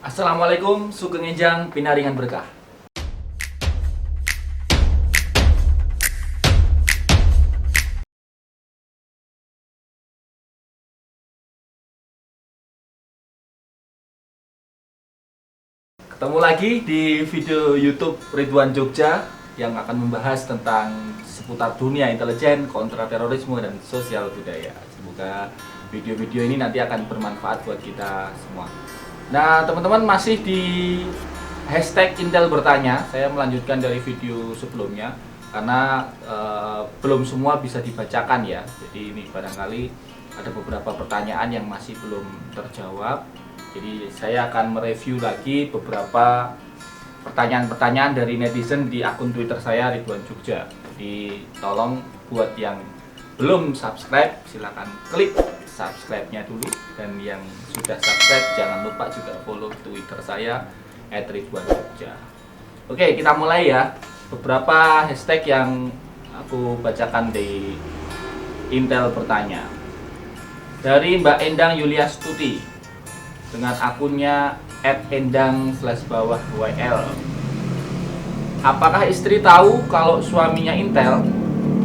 Assalamualaikum, Sugeng Enjang, Pinaringan Berkah. Ketemu lagi di video YouTube Ridwan Jogja yang akan membahas tentang seputar dunia intelijen, kontraterorisme, dan sosial budaya. Semoga video-video ini nanti akan bermanfaat buat kita semua. Nah, teman-teman, masih di hashtag Intel Bertanya. Saya melanjutkan dari video sebelumnya karena belum semua bisa dibacakan ya. Jadi ini barangkali ada beberapa pertanyaan yang masih belum terjawab. Jadi saya akan mereview lagi beberapa pertanyaan-pertanyaan dari netizen di akun Twitter saya Ridwan Jogja. Jadi tolong buat yang belum subscribe silakan klik subscribe-nya dulu, dan yang sudah subscribe jangan lupa juga follow Twitter saya @ridwanjogja. Oke, kita mulai ya. Beberapa hashtag yang aku bacakan di Intel Bertanya. Dari Mbak Endang Yulia Stuti dengan akunnya @endang_wyl. Apakah istri tahu kalau suaminya Intel?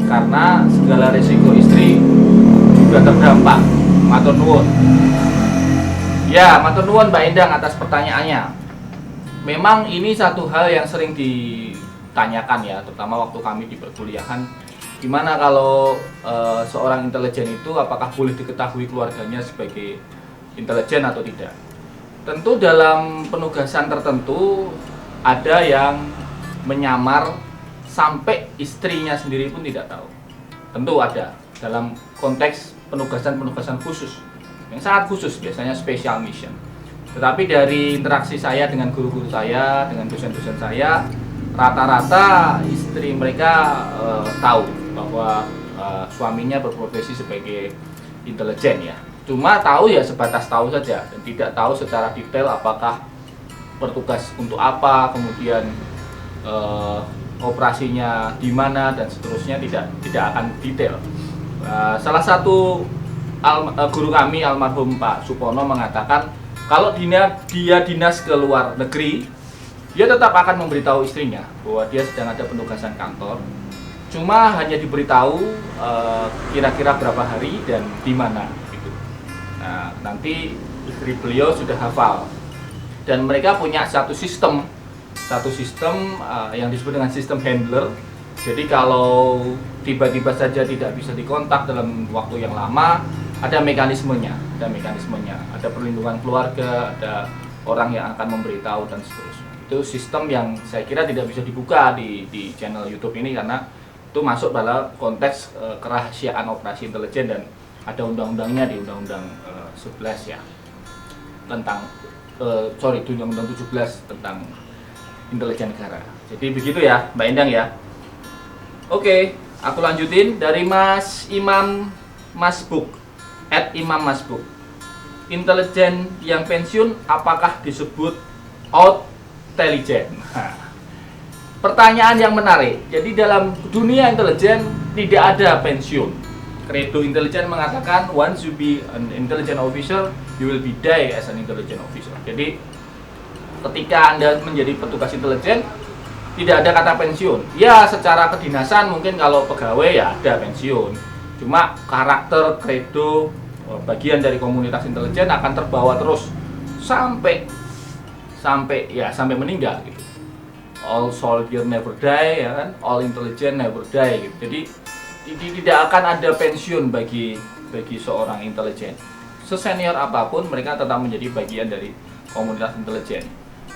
Karena segala resiko istri juga terdampak. Matur nuwun. Ya, matur nuwun Mbak Endang atas pertanyaannya. Memang ini satu hal yang sering ditanyakan ya, terutama waktu kami di perkuliahan. Gimana kalau seorang intelijen itu apakah boleh diketahui keluarganya sebagai intelijen atau tidak? Tentu dalam penugasan tertentu ada yang menyamar sampai istrinya sendiri pun tidak tahu. Tentu ada dalam konteks penugasan-penugasan khusus yang sangat khusus, biasanya special mission. Tetapi dari interaksi saya dengan guru-guru saya, dengan dosen-dosen saya, rata-rata istri mereka tahu bahwa suaminya berprofesi sebagai intelijen ya. Cuma tahu ya sebatas tahu saja dan tidak tahu secara detail apakah bertugas untuk apa, kemudian operasinya di mana dan seterusnya, tidak akan detail. Salah satu guru kami almarhum Pak Supono mengatakan kalau dia dinas ke luar negeri, dia tetap akan memberitahu istrinya bahwa dia sedang ada penugasan kantor. Cuma hanya diberitahu kira-kira berapa hari dan di mana gitu. Nah, nanti istri beliau sudah hafal. Dan mereka punya satu sistem yang disebut dengan sistem handler. Jadi kalau tiba-tiba saja tidak bisa dikontak dalam waktu yang lama, ada mekanismenya, ada perlindungan keluarga, ada orang yang akan memberitahu dan seterusnya. Itu sistem yang saya kira tidak bisa dibuka di channel YouTube ini karena itu masuk dalam konteks kerahasiaan operasi intelijen dan ada undang-undangnya di Undang-Undang 11 ya tentang di Undang-Undang 17 tentang intelijen negara. Jadi begitu ya Mbak Endang ya. Oke, aku lanjutin dari Mas Imam Masbuk @imammasbuk. Intelijen yang pensiun apakah disebut outtelligent? Pertanyaan yang menarik. Jadi dalam dunia intelijen tidak ada pensiun. Credo intelijen mengatakan once you be an intelligence officer, you will be die as an intelligence officer. Jadi ketika Anda menjadi petugas intelijen, tidak ada kata pensiun. Ya, secara kedinasan mungkin kalau pegawai ya ada pensiun. Cuma karakter, credo, bagian dari komunitas intelijen akan terbawa terus sampai meninggal gitu. All soldier never die ya kan, all intelligence never die gitu. Jadi tidak akan ada pensiun bagi seorang intelijen. Sesenior apapun mereka tetap menjadi bagian dari komunitas intelijen.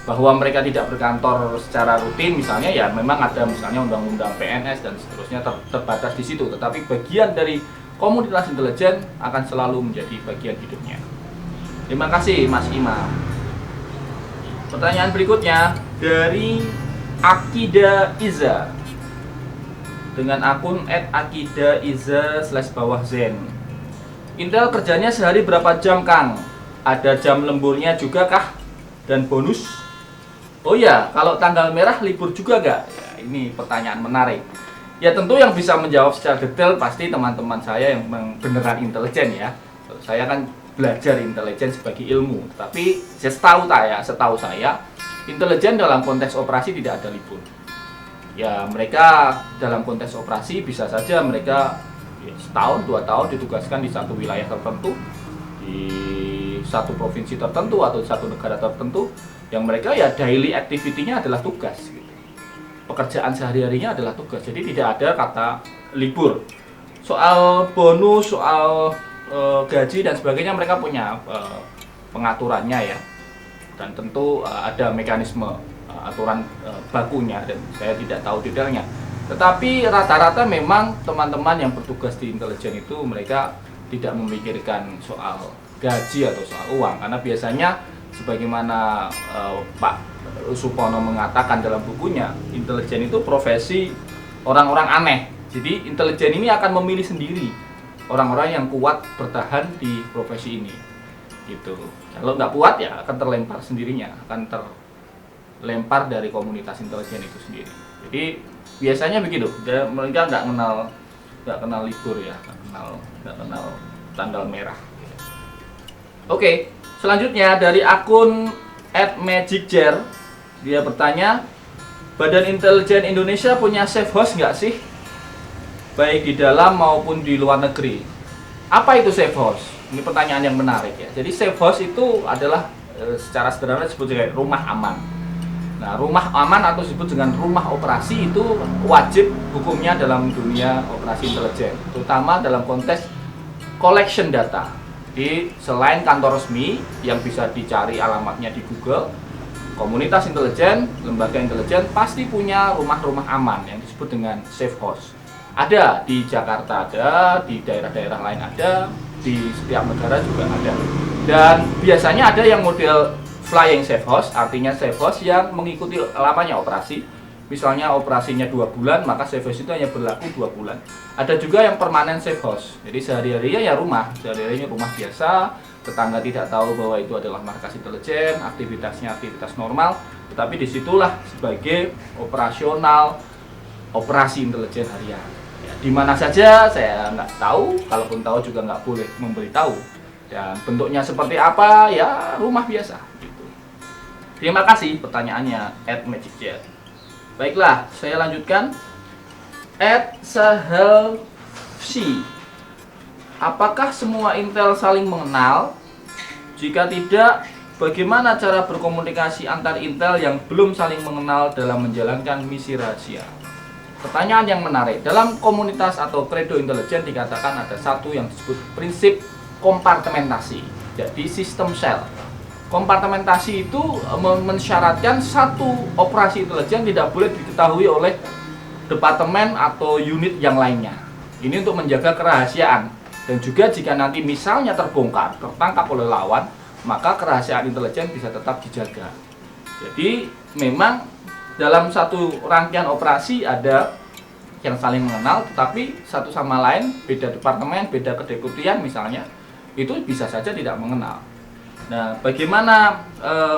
Bahwa mereka tidak berkantor secara rutin misalnya ya memang ada misalnya undang-undang PNS dan seterusnya terbatas di situ, tetapi bagian dari komunitas intelijen akan selalu menjadi bagian hidupnya. Terima kasih Mas Imam. Pertanyaan berikutnya dari Akida Iza dengan akun @akidaiza_zen. Intel kerjanya sehari berapa jam Kang? Ada jam lemburnya juga kah? Dan bonus? Oh ya, kalau tanggal merah libur juga nggak? Ya, ini pertanyaan menarik. Ya tentu yang bisa menjawab secara detail pasti teman-teman saya yang beneran intelijen ya. Saya kan belajar intelijen sebagai ilmu. Tapi setahu saya intelijen dalam konteks operasi tidak ada libur. Ya mereka dalam konteks operasi bisa saja mereka ya, setahun 2 tahun ditugaskan di satu wilayah tertentu, di satu provinsi tertentu atau satu negara tertentu, yang mereka ya daily activity-nya adalah tugas gitu. Pekerjaan sehari-harinya adalah tugas, jadi tidak ada kata libur. Soal bonus, soal gaji dan sebagainya mereka punya pengaturannya ya, dan tentu ada mekanisme aturan bakunya, dan saya tidak tahu detailnya. Tetapi rata-rata memang teman-teman yang bertugas di intelijen itu mereka tidak memikirkan soal gaji atau soal uang, karena biasanya sebagaimana Pak Supono mengatakan dalam bukunya, intelijen itu profesi orang-orang aneh. Jadi intelijen ini akan memilih sendiri orang-orang yang kuat bertahan di profesi ini gitu. Kalau nggak kuat ya akan terlempar sendirinya, akan terlempar dari komunitas intelijen itu sendiri. Jadi biasanya begitu, mereka nggak kenal libur ya, nggak kenal tanggal merah. Oke, selanjutnya dari akun @magicjer, dia bertanya, Badan Intelijen Indonesia punya safe house nggak sih? Baik di dalam maupun di luar negeri. Apa itu safe house? Ini pertanyaan yang menarik ya. Jadi safe house itu adalah secara sederhana disebut sebagai rumah aman. Nah, rumah aman atau disebut dengan rumah operasi itu wajib hukumnya dalam dunia operasi intelijen, terutama dalam konteks collection data. Jadi selain kantor resmi yang bisa dicari alamatnya di Google, komunitas intelijen, lembaga intelijen pasti punya rumah-rumah aman yang disebut dengan safe house. Ada di Jakarta, ada di daerah-daerah lain, ada di setiap negara juga ada. Dan biasanya ada yang model flying safe house, artinya safe house yang mengikuti lamanya operasi. Misalnya operasinya 2 bulan, maka safe house itu hanya berlaku 2 bulan. Ada juga yang permanen safe house, jadi sehari-harinya ya rumah, sehari-harinya rumah biasa, tetangga tidak tahu bahwa itu adalah markas intelijen, aktivitasnya aktivitas normal, tetapi disitulah sebagai operasional operasi intelijen harian. Ya, di mana saja saya nggak tahu, kalaupun tahu juga nggak boleh memberitahu. Dan bentuknya seperti apa, ya rumah biasa. Gitu. Terima kasih pertanyaannya @magicjet. Baiklah, saya lanjutkan. @sahelsi, apakah semua intel saling mengenal? Jika tidak, bagaimana cara berkomunikasi antar intel yang belum saling mengenal dalam menjalankan misi rahasia? Pertanyaan yang menarik. Dalam komunitas atau kredo intelijen dikatakan ada satu yang disebut prinsip kompartementasi, jadi sistem sel. Kompartementasi itu mensyaratkan satu operasi intelijen tidak boleh diketahui oleh departemen atau unit yang lainnya. Ini untuk menjaga kerahasiaan, dan juga jika nanti misalnya terbongkar, tertangkap oleh lawan, maka kerahasiaan intelijen bisa tetap dijaga. Jadi memang dalam satu rangkaian operasi ada yang saling mengenal, tetapi satu sama lain beda departemen, beda kedeputian misalnya, itu bisa saja tidak mengenal. Nah, bagaimana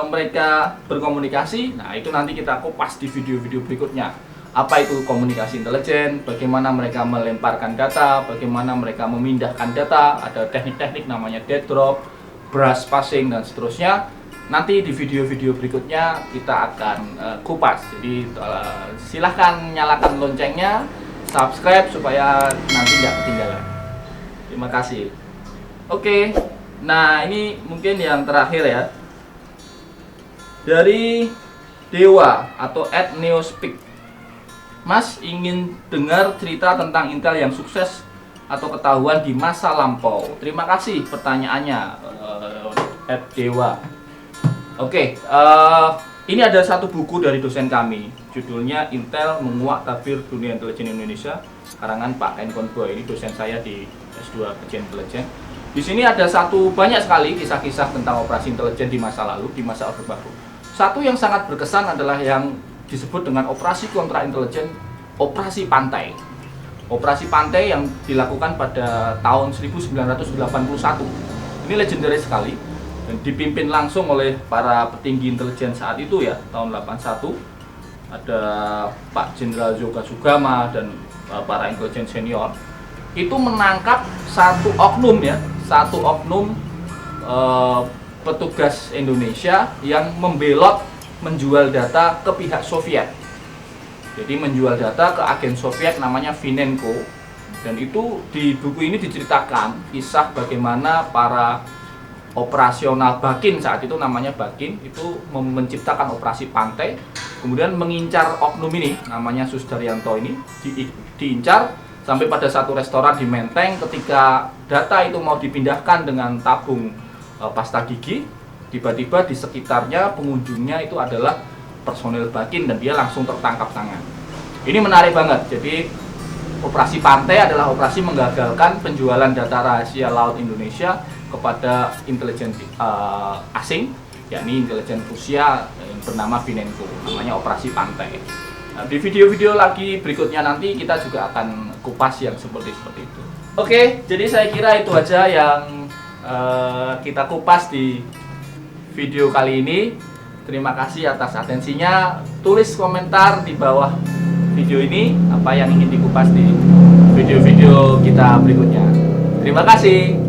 mereka berkomunikasi? Nah, itu nanti kita kupas di video-video berikutnya. Apa itu komunikasi intelijen, bagaimana mereka melemparkan data, bagaimana mereka memindahkan data, ada teknik-teknik namanya dead drop, brush passing, dan seterusnya. Nanti di video-video berikutnya kita akan kupas. Jadi silahkan nyalakan loncengnya, subscribe supaya nanti nggak ketinggalan. Terima kasih. Oke, nah ini mungkin yang terakhir ya. Dari Dewa atau @neospeak. Mas ingin dengar cerita tentang Intel yang sukses atau ketahuan di masa lampau. Terima kasih pertanyaannya, @dewa. Oke, ini ada satu buku dari dosen kami, judulnya Intel Menguak Tabir Dunia Intelijen Indonesia, karangan Pak Enkon Boy. Ini dosen saya di S2 Kajian Intelijen. Di sini ada banyak sekali kisah-kisah tentang operasi intelijen di masa lalu, di masa Orde Baru. Satu yang sangat berkesan adalah yang disebut dengan operasi kontra intelijen, operasi pantai. Operasi pantai yang dilakukan pada tahun 1981. Ini legendaris sekali. Dan dipimpin langsung oleh para petinggi intelijen saat itu ya, tahun 81. Ada Pak Jenderal Yoga Sugama dan para intelijen senior. Itu menangkap satu oknum petugas Indonesia yang membelot menjual data ke pihak Soviet. Jadi menjual data ke agen Soviet namanya Vinenko. Dan itu di buku ini diceritakan kisah bagaimana para operasional Bakin, saat itu namanya Bakin, itu menciptakan operasi pantai, kemudian mengincar oknum ini namanya Susdaryanto ini, diincar sampai pada satu restoran di Menteng. Ketika data itu mau dipindahkan dengan tabung pasta gigi, tiba-tiba di sekitarnya pengunjungnya itu adalah personil Bakin dan dia langsung tertangkap tangan. Ini menarik banget. Jadi operasi pantai adalah operasi menggagalkan penjualan data rahasia laut Indonesia kepada intelijen asing, yakni intelijen Rusia yang bernama Vinenko, namanya operasi pantai. Nah, di video-video lagi berikutnya nanti kita juga akan kupas yang seperti itu. Oke, jadi saya kira itu aja yang kita kupas di video kali ini. Terima kasih atas atensinya. Tulis komentar di bawah video ini apa yang ingin dikupas di video-video kita berikutnya. Terima kasih.